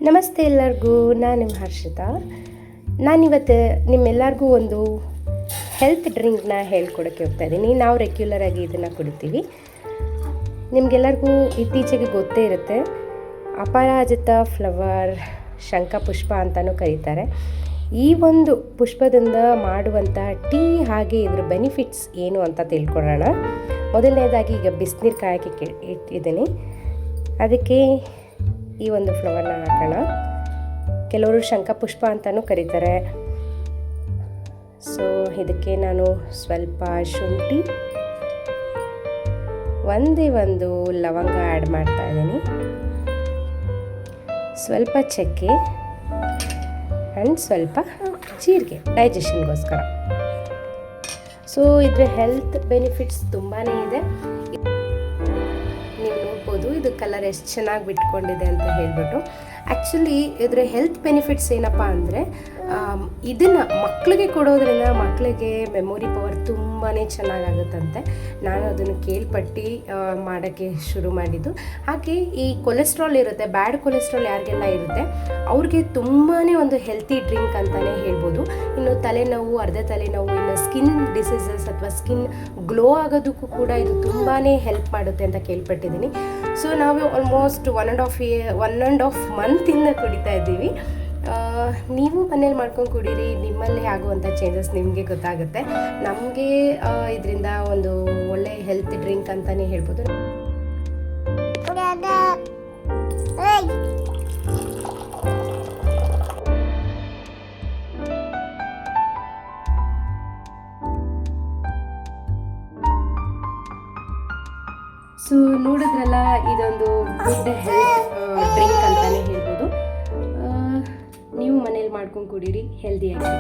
ನಮಸ್ತೆ ಎಲ್ಲರಿಗೂ, ನಾನು ನಿಮ್ಮ ಹರ್ಷಿತಾ. ನಾನಿವತ್ತು ನಿಮ್ಮೆಲ್ಲರಿಗೂ ಒಂದು ಹೆಲ್ತ್ ಡ್ರಿಂಕ್ನ ಹೇಳ್ಕೊಡೋಕ್ಕೆ ಹೋಗ್ತಾ ಇದ್ದೀನಿ. ನಾವು ರೆಗ್ಯುಲರಾಗಿ ಇದನ್ನು ಕುಡಿತೀವಿ. ನಿಮಗೆಲ್ಲರಿಗೂ ಇತ್ತೀಚೆಗೆ ಗೊತ್ತೇ ಇರುತ್ತೆ, ಅಪರಾಜಿತ ಫ್ಲವರ್ ಶಂಖಪುಷ್ಪ ಅಂತಲೂ ಕರೀತಾರೆ. ಈ ಒಂದು ಪುಷ್ಪದಿಂದ ಮಾಡುವಂಥ ಟೀ ಹಾಗೆ ಇದ್ರ ಬೆನಿಫಿಟ್ಸ್ ಏನು ಅಂತ ತಿಳ್ಕೊಳ್ಳೋಣ. ಮೊದಲನೇದಾಗಿ ಈಗ ಬಿಸಿನೀರು ಕಾಯೋಕ್ಕೆ ಇಟ್ಟಿದ್ದೀನಿ. ಅದಕ್ಕೆ ಈ ಒಂದು ಫ್ಲವರ್ನ ಹಾಕೋಣ. ಕೆಲವರು ಶಂಖಪುಷ್ಪ ಅಂತಲೂ ಕರೀತಾರೆ. ಸೊ ಇದಕ್ಕೆ ನಾನು ಸ್ವಲ್ಪ ಶುಂಠಿ, ಒಂದು ಲವಂಗ ಆ್ಯಡ್ ಮಾಡ್ತಾ ಇದ್ದೀನಿ, ಸ್ವಲ್ಪ ಚಕ್ಕೆ ಆ್ಯಂಡ್ ಸ್ವಲ್ಪ ಜೀರಿಗೆ ಡೈಜೆಷನ್ಗೋಸ್ಕರ. ಸೊ ಇದ್ರ ಹೆಲ್ತ್ ಬೆನಿಫಿಟ್ಸ್ ತುಂಬಾ ಇದೆ. ನೀವು ನೋಡ್ಬೋದು ಇದು ಕಲರ್ ಎಷ್ಟು ಚೆನ್ನಾಗಿ ಬಿಟ್ಕೊಂಡಿದೆ ಅಂತ ಹೇಳ್ಬಿಟ್ಟು. ಆ್ಯಕ್ಚುಲಿ ಇದರ ಹೆಲ್ತ್ ಬೆನಿಫಿಟ್ಸ್ ಏನಪ್ಪ ಅಂದರೆ, ಇದನ್ನು ಮಕ್ಕಳಿಗೆ ಕೊಡೋದ್ರಿಂದ ಮಕ್ಕಳಿಗೆ ಮೆಮೊರಿ ಪವರ್ ತುಂಬಾ ಚೆನ್ನಾಗಾಗುತ್ತಂತೆ. ನಾನು ಅದನ್ನು ಕೇಳ್ಪಟ್ಟು ಮಾಡೋಕ್ಕೆ ಶುರು ಮಾಡಿದ್ದು. ಹಾಗೆ ಈ ಕೊಲೆಸ್ಟ್ರಾಲ್ ಇರುತ್ತೆ, ಬ್ಯಾಡ್ ಕೊಲೆಸ್ಟ್ರಾಲ್ ಯಾರಿಗೆಲ್ಲ ಇರುತ್ತೆ ಅವ್ರಿಗೆ ತುಂಬಾ ಒಂದು ಹೆಲ್ತಿ ಡ್ರಿಂಕ್ ಅಂತಲೇ ಹೇಳ್ಬೋದು. ಇನ್ನು ತಲೆನೋವು, ಅರ್ಧ ತಲೆನೋವು, ಇನ್ನು ಸ್ಕಿನ್ ಡಿಸೀಸಸ್ ಅಥವಾ ಸ್ಕಿನ್ ಗ್ಲೋ ಆಗೋದಕ್ಕೂ ಕೂಡ ಇದು ತುಂಬಾ ಹೆಲ್ಪ್ ಮಾಡುತ್ತೆ ಅಂತ ಕೇಳ್ಪಟ್ಟಿದ್ದೀನಿ. ಸೊ ನಾವು ಆಲ್ಮೋಸ್ಟ್ ಒನ್ ಆ್ಯಂಡ್ ಹಾಫ್ ಮಂತಿಂದ ಕುಡಿತಾ ಇದ್ದೀವಿ. ನೀವು ಮನೇಲಿ ಮಾಡ್ಕೊಂಡು ಕುಡೀರಿ, ನಿಮ್ಮಲ್ಲಿ ಆಗುವಂಥ ಚೇಂಜಸ್ ನಿಮಗೆ ಗೊತ್ತಾಗುತ್ತೆ. ನಮಗೆ ಇದರಿಂದ ಒಂದು ಒಳ್ಳೆ ಹೆಲ್ತ್ ಡ್ರಿಂಕ್ ಅಂತಲೇ ಹೇಳ್ಬೋದು. ಸೊ ನೋಡಿದ್ರಲ್ಲ, ಇದೊಂದು ಗುಡ್ ಹೆಲ್ತ್ ಡ್ರಿಂಕ್ ಅಂತಲೇ ಹೇಳ್ಬೋದು. ನೀವು ಮನೇಲಿ ಮಾಡ್ಕೊಂಡು ಕುಡೀರಿ, ಹೆಲ್ದಿಯಾಗಿ.